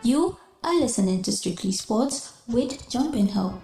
You are listening to Strictly Sports with Jumping Hope.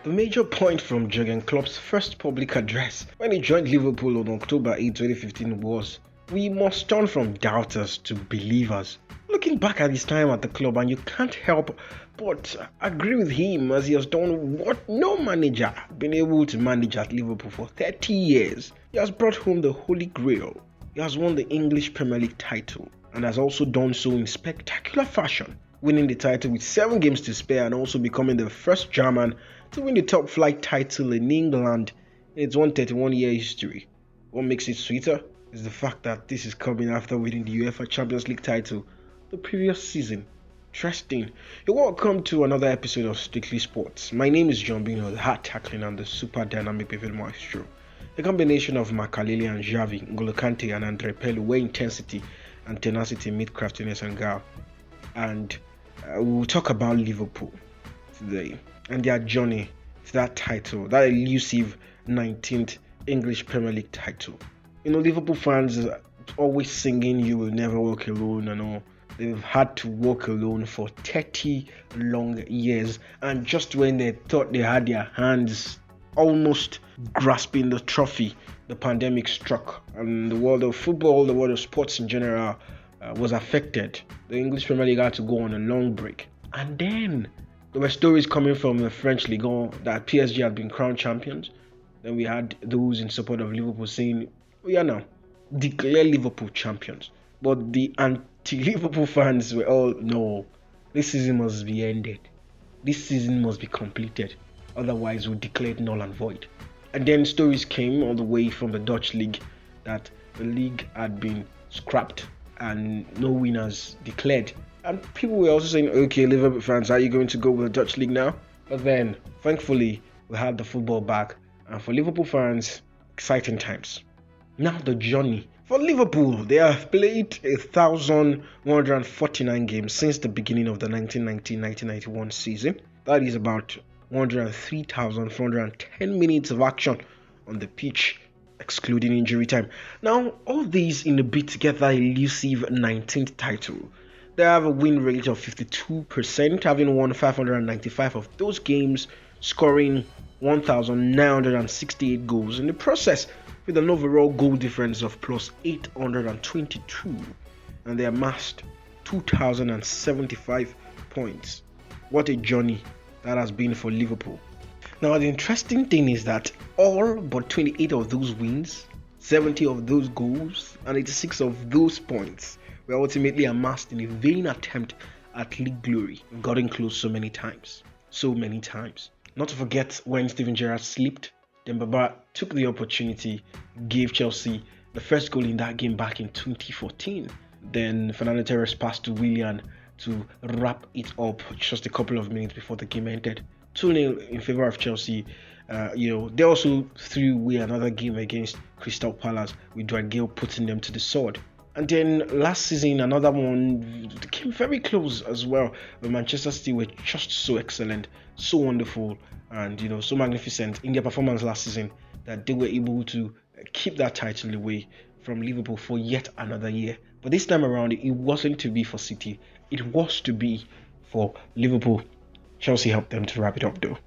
The major point from Jurgen Klopp's first public address when he joined Liverpool on October 8, 2015 was, "We must turn from doubters to believers." Looking back at his time at the club, and you can't help but agree with him, as he has done what no manager been able to manage at Liverpool for 30 years. He has brought home the Holy Grail. He has won the English Premier League title and has also done so in spectacular fashion, winning the title with 7 games to spare and also becoming the first German to win the top flight title in England in its 131-year history. What makes it sweeter is the fact that this is coming after winning the UEFA Champions League title the previous season. Interesting. You're welcome to another episode of Strictly Sports. My name is John Bino, the hard tackling and the super dynamic pivot maestro. A combination of Makaleli and Xavi, N'Golo Kante and Andre Pello, where intensity and tenacity meet craftiness and guile. And we'll talk about Liverpool today and their journey to that title, that elusive 19th English Premier League title. You know, Liverpool fans are always singing "You Will Never Walk Alone" and all. They've had to walk alone for 30 long years, and just when they thought they had their hands almost grasping the trophy, the pandemic struck, and the world of football, the world of sports in general, was affected. The English Premier League had to go on a long break, and then there were stories coming from the French Ligue 1 that PSG had been crowned champions. Then we had those in support of Liverpool saying, "We are now declare Liverpool champions." But the anti-Liverpool fans were all, "No, this season must be ended. This season must be completed. Otherwise, we'll declare it null and void." And then stories came all the way from the Dutch league that the league had been scrapped and no winners declared. And people were also saying, "Okay, Liverpool fans, are you going to go with the Dutch league now?" But then, thankfully, we had the football back. And for Liverpool fans, exciting times. Now the journey. For Liverpool, they have played 1,149 games since the beginning of the 1990-1991 season. That is about 103,410 minutes of action on the pitch, excluding injury time. Now, all these in a bid to get that elusive 19th title. They have a win rate of 52%, having won 595 of those games, scoring 1,968 goals in the process, with an overall goal difference of plus 822, and they amassed 2,075 points. What a journey that has been for Liverpool. Now, the interesting thing is that all but 28 of those wins, 70 of those goals, and 86 of those points were ultimately amassed in a vain attempt at league glory. We've gotten close so many times. Not to forget when Steven Gerrard slipped, Dembaba took the opportunity, gave Chelsea the first goal in that game back in 2014. Then Fernando Torres passed to Willian to wrap it up just a couple of minutes before the game ended. 2-0 in favor of Chelsea. They also threw away another game against Crystal Palace with Dwight Gale putting them to the sword. And then last season, another one came very close as well. But Manchester City were just so excellent, so wonderful, and so magnificent in their performance last season that they were able to keep that title away from Liverpool for yet another year. But this time around, it wasn't to be for City. It was to be for Liverpool. Chelsea helped them to wrap it up though.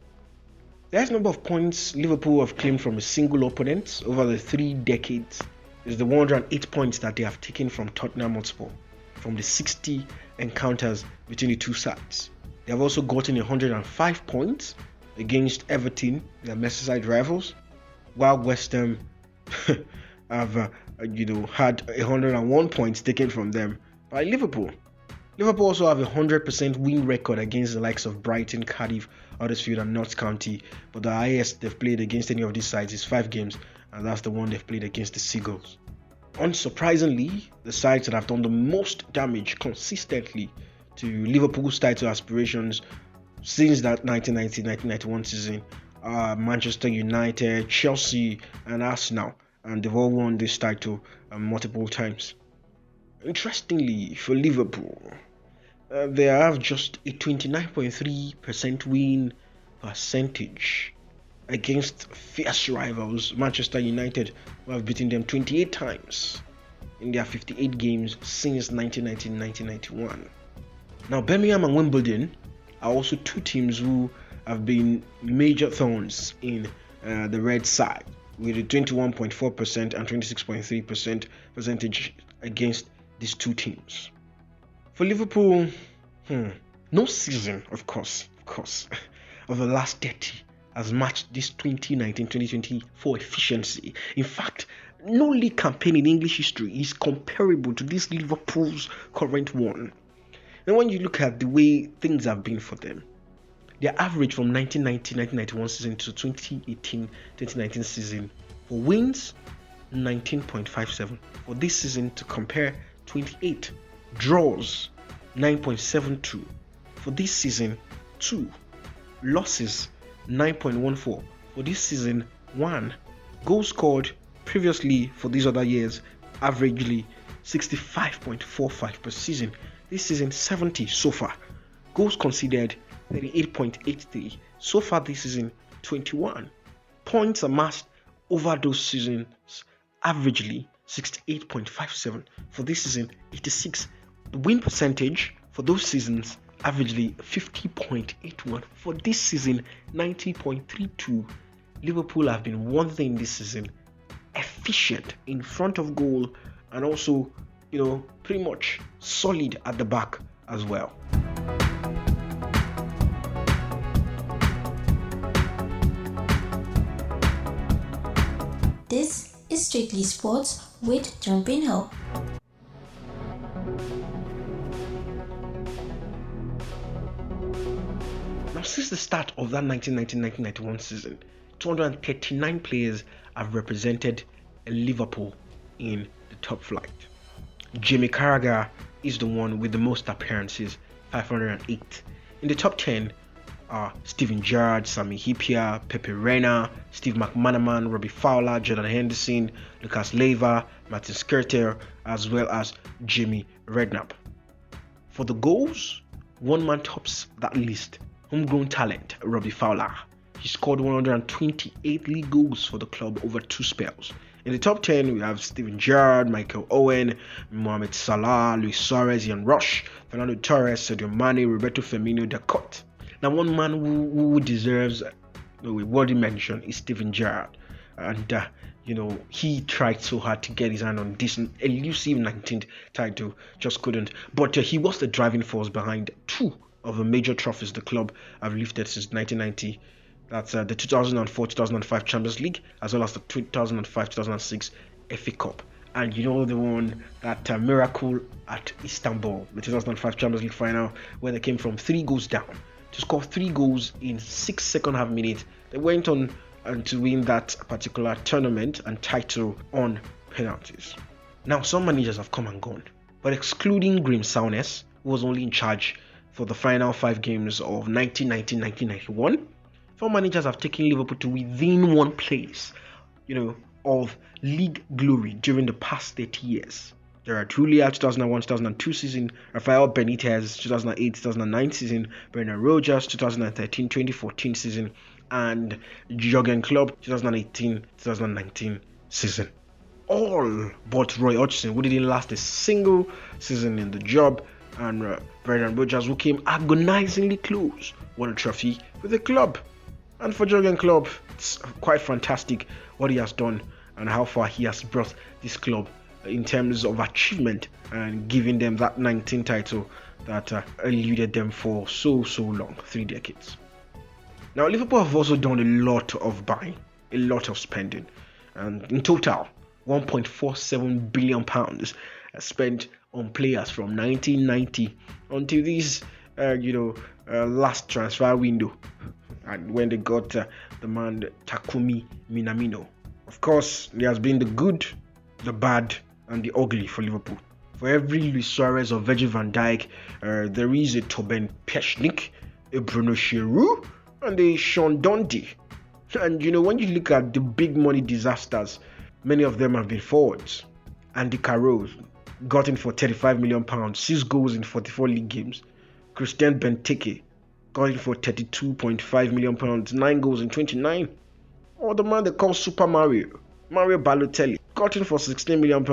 The highest number of points Liverpool have claimed from a single opponent over the 3 decades is the 108 points that they have taken from Tottenham Hotspur from the 60 encounters between the two sides. They have also gotten 105 points against Everton, their Merseyside rivals, while West Ham have had 101 points taken from them by Liverpool. Liverpool also have a 100% win record against the likes of Brighton, Cardiff, Huddersfield and Notts County, but the highest they've played against any of these sides is 5 games, and that's the one they've played against the Seagulls. Unsurprisingly, the sides that have done the most damage consistently to Liverpool's title aspirations since that 1990-1991 season are Manchester United, Chelsea and Arsenal, and they've all won this title multiple times. Interestingly, for Liverpool, they have just a 29.3% win percentage against fierce rivals Manchester United, who have beaten them 28 times. in their 58 games since 1990-1991. Now, Birmingham and Wimbledon are also two teams who have been major thorns in the red side, with a 21.4% and 26.3% percentage against these two teams. For Liverpool, no season, of course, of the last 30 has matched this 2019-2020 for efficiency. In fact, no league campaign in English history is comparable to this Liverpool's current one. And when you look at the way things have been for them, their average from 1990-1991 season to 2018-2019 season for wins, 19.57. For this season, to compare, 28. Draws, 9.72. For this season, 2. Losses, 9.14. For this season, 1. Goals scored previously for these other years, averagely 65.45 per season. This season, 70 so far. Goals conceded, 38.83. So far this season, 21. Points amassed over those seasons, averagely 68.57. For this season, 86. The win percentage for those seasons, averagely 50.81. For this season, 90.32. Liverpool have been one thing this season: efficient in front of goal, and also, pretty much solid at the back as well. This is Strictly Sports with John Binho. Now, since the start of that 1990-1991 season, 239 players have represented Liverpool in the top flight. Jamie Carragher is the one with the most appearances, 508. In the top 10 are Steven Gerrard, Sami Hyypiä, Pepe Reina, Steve McManaman, Robbie Fowler, Jordan Henderson, Lucas Leiva, Martin Skrtel, as well as Jamie Redknapp. For the goals, one man tops that list: homegrown talent Robbie Fowler. He scored 128 league goals for the club over 2 spells. In the top 10, we have Steven Gerrard, Michael Owen, Mohamed Salah, Luis Suarez, Ian Rush, Fernando Torres, Sadio Mane, Roberto Firmino, Dacote. Now, one man who deserves a worthy mention is Steven Gerrard. And, he tried so hard to get his hand on this elusive 19th title, just couldn't. But he was the driving force behind 2 of the major trophies the club have lifted since 1990. That's the 2004-2005 Champions League, as well as the 2005-2006 FA Cup. And the one, that miracle at Istanbul, the 2005 Champions League final, where they came from 3 goals down to score 3 goals in 6 second half minutes. They went on to win that particular tournament and title on penalties. Now, some managers have come and gone, but excluding Graeme Souness, who was only in charge for the final 5 games of 1990-1991, 4 managers have taken Liverpool to within one place, of league glory during the past 30 years. There are Julia 2001-2002 season, Rafael Benitez 2008-2009 season, Brendan Rodgers 2013-2014 season, and Jurgen Klopp 2018-2019 season. All but Roy Hodgson, who didn't last a single season in the job, and Brendan Rodgers, who came agonizingly close, won a trophy with the club. And for Jurgen Klopp, it's quite fantastic what he has done and how far he has brought this club in terms of achievement and giving them that 19th title that eluded them for so long, 3 decades. Now, Liverpool have also done a lot of buying, a lot of spending, and in total, £1.47 billion spent on players from 1990 until this, last transfer window, and when they got the man Takumi Minamino. Of course, there has been the good, the bad, and the ugly for Liverpool. For every Luis Suarez or Virgil van Dijk, there is a Tobin Peshnik, a Bruno Giroud, and a Sean Dundee. And when you look at the big money disasters, many of them have been forwards. Andy Carroll got in for £35 million, 6 goals in 44 league games. Christian Benteke got in for £32.5 million, 9 goals in 29. Or the man they call Super Mario Balotelli, got in for £16 million,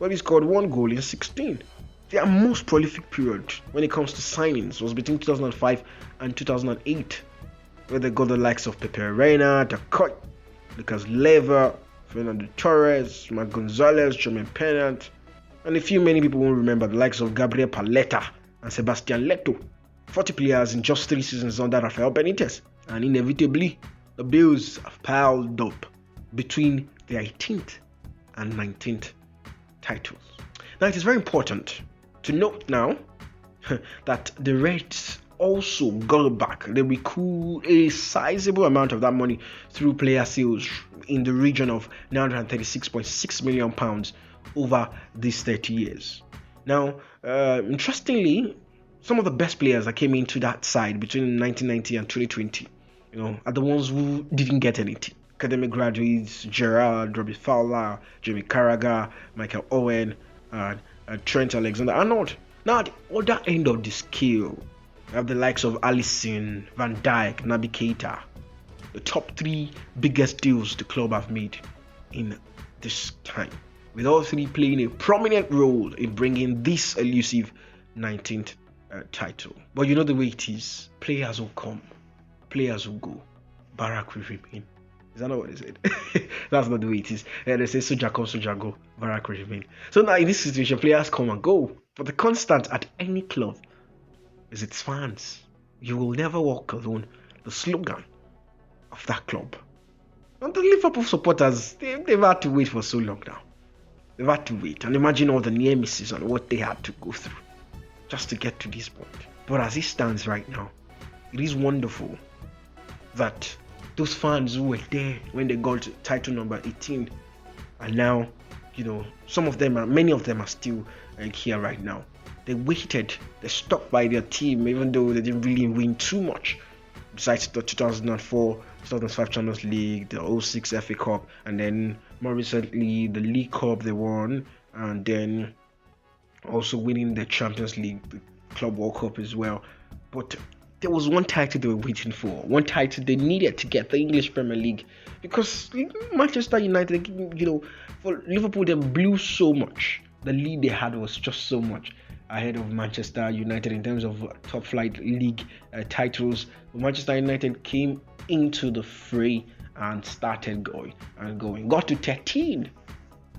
but he scored 1 goal in 16. Their most prolific period when it comes to signings was between 2005 and 2008, where they got the likes of Pepe Reina, Dacoit, Lucas Leiva, Fernando Torres, Marc Gonzalez, Jermaine Pennant, and a few many people won't remember the likes of Gabriel Paletta and Sebastian Leto. 40 players in just 3 seasons under Rafael Benitez, and inevitably, the bills have piled up between the 18th and 19th titles. Now, it is very important to note now that the Reds also got back. They recouped a sizable amount of that money through player sales in the region of £936.6 million over these 30 years. Now, interestingly, some of the best players that came into that side between 1990 and 2020, are the ones who didn't get anything. Academic graduates: Gerrard, Robbie Fowler, Jamie Carragher, Michael Owen, and Trent Alexander-Arnold. Now, at the other end of the scale, we have the likes of Alisson, Van Dijk, Naby Keita. The top 3 biggest deals the club have made in this time, with all 3 playing a prominent role in bringing this elusive 19th title. But you know the way it is. Players will come, players will go, Barak will remain. Is that not what they said? That's not the way it is. They say soldier come, soldier go, Barak will remain. So now in this situation, players come and go, but the constant at any club is its fans. You will never walk alone. The slogan of that club. And the Liverpool supporters, they've had to wait for so long now. They've had to wait, and imagine all the near misses and what they had to go through just to get to this point. But as it stands right now, it is wonderful that those fans who were there when they got title number 18 are now, many of them are still here right now. They waited, they stuck by their team even though they didn't really win too much. Besides the 2004, 2005 Champions League, the 06 FA Cup, and then more recently the League Cup they won, and then also winning the Champions League, the Club World Cup as well. But there was one title they were waiting for, one title they needed to get, the English Premier League, because Manchester United, for Liverpool, they blew so much. The lead they had was just so much ahead of Manchester United in terms of top flight league titles. Manchester United came into the fray and started going. Got to 13,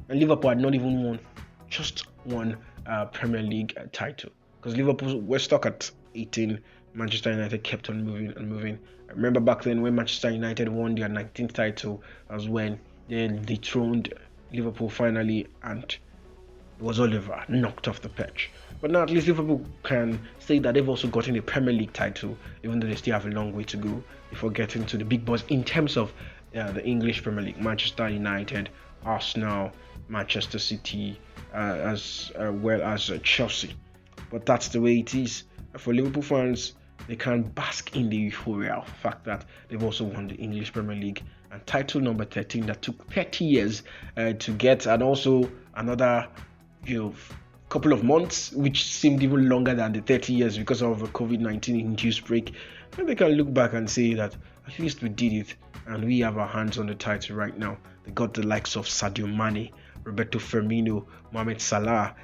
and Liverpool had not even won just one Premier League title, because Liverpool were stuck at 18. Manchester United kept on moving. I remember back then when Manchester United won their 19th title, was when they dethroned Liverpool finally, and it was Oliver knocked off the pitch. But now at least Liverpool can say that they've also gotten a Premier League title, even though they still have a long way to go before getting to the big boys in terms of the English Premier League. Manchester United, Arsenal, Manchester City, as well as Chelsea. But that's the way it is. For Liverpool fans, they can bask in the euphoria fact that they've also won the English Premier League and title number 13 that took 30 years to get, and also another couple of months, which seemed even longer than the 30 years because of a COVID-19 induced break. And they can look back and say that at least we did it, and we have our hands on the title right now. They got the likes of Sadio Mane, Roberto Firmino, Mohamed Salah,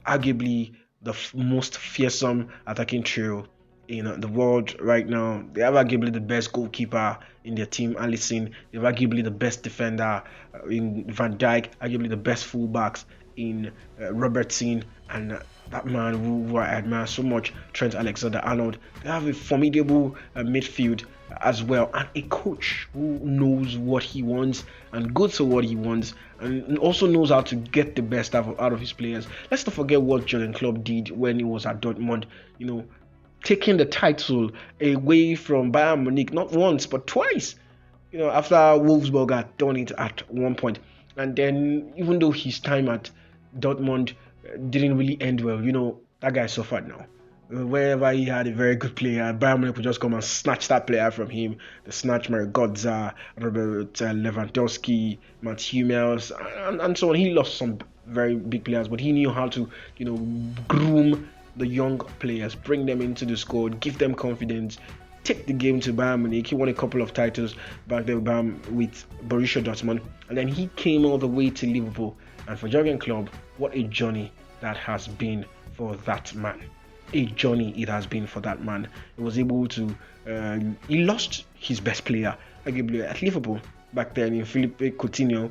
arguably the most fearsome attacking trio in the world right now. They have arguably the best goalkeeper in their team, Alisson. They have arguably the best defender in Van Dijk, arguably the best fullbacks in Robertson, and that man who I admire so much, Trent Alexander-Arnold. They have a formidable midfield as well, and a coach who knows what he wants and goes for what he wants, and also knows how to get the best out of his players. Let's not forget what Jurgen Klopp did when he was at Dortmund, taking the title away from Bayern Munich not once but twice, after Wolfsburg had done it at one point. And then even though his time at Dortmund didn't really end well, that guy suffered now. Wherever he had a very good player, Bayern Munich would just come and snatch that player from him. They snatched Mario Götze, Robert Lewandowski, Mats Hummels, and so on. He lost some very big players, but he knew how to, groom the young players, bring them into the squad, give them confidence, take the game to Bayern Munich. He won a couple of titles back there with Borussia Dortmund, and then he came all the way to Liverpool And for Jurgen Klopp, what a journey that has been for that man. A journey it has been for that man. He was able to, he lost his best player, arguably at Liverpool back then in Felipe Coutinho.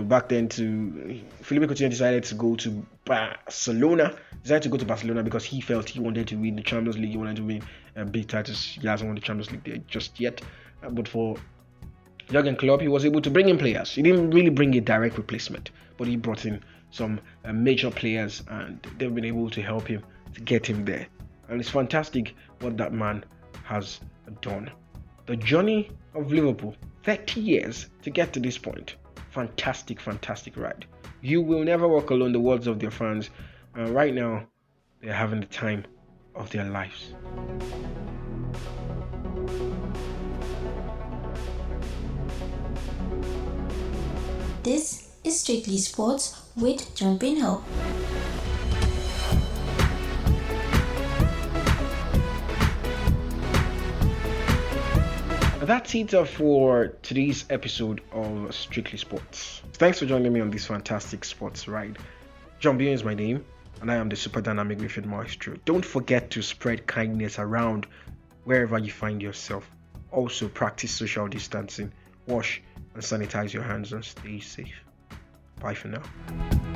Back then Felipe Coutinho decided to go to Barcelona. Because he felt he wanted to win the Champions League. He wanted to win big titles. He hasn't won the Champions League there just yet. But for Jurgen Klopp, he was able to bring in players. He didn't really bring a direct replacement, but he brought in some major players, and they've been able to help him to get him there. And it's fantastic what that man has done. The journey of Liverpool, 30 years to get to this point. Fantastic ride. You will never walk alone, the words of their fans. Right now, they're having the time of their lives. This is Strictly Sports with John Binho. That's it for today's episode of Strictly Sports. Thanks for joining me on this fantastic sports ride. John Binho is my name, and I am the super dynamic midfield maestro. Don't forget to spread kindness around wherever you find yourself. Also, practice social distancing, wash and sanitize your hands, and stay safe. Bye for now.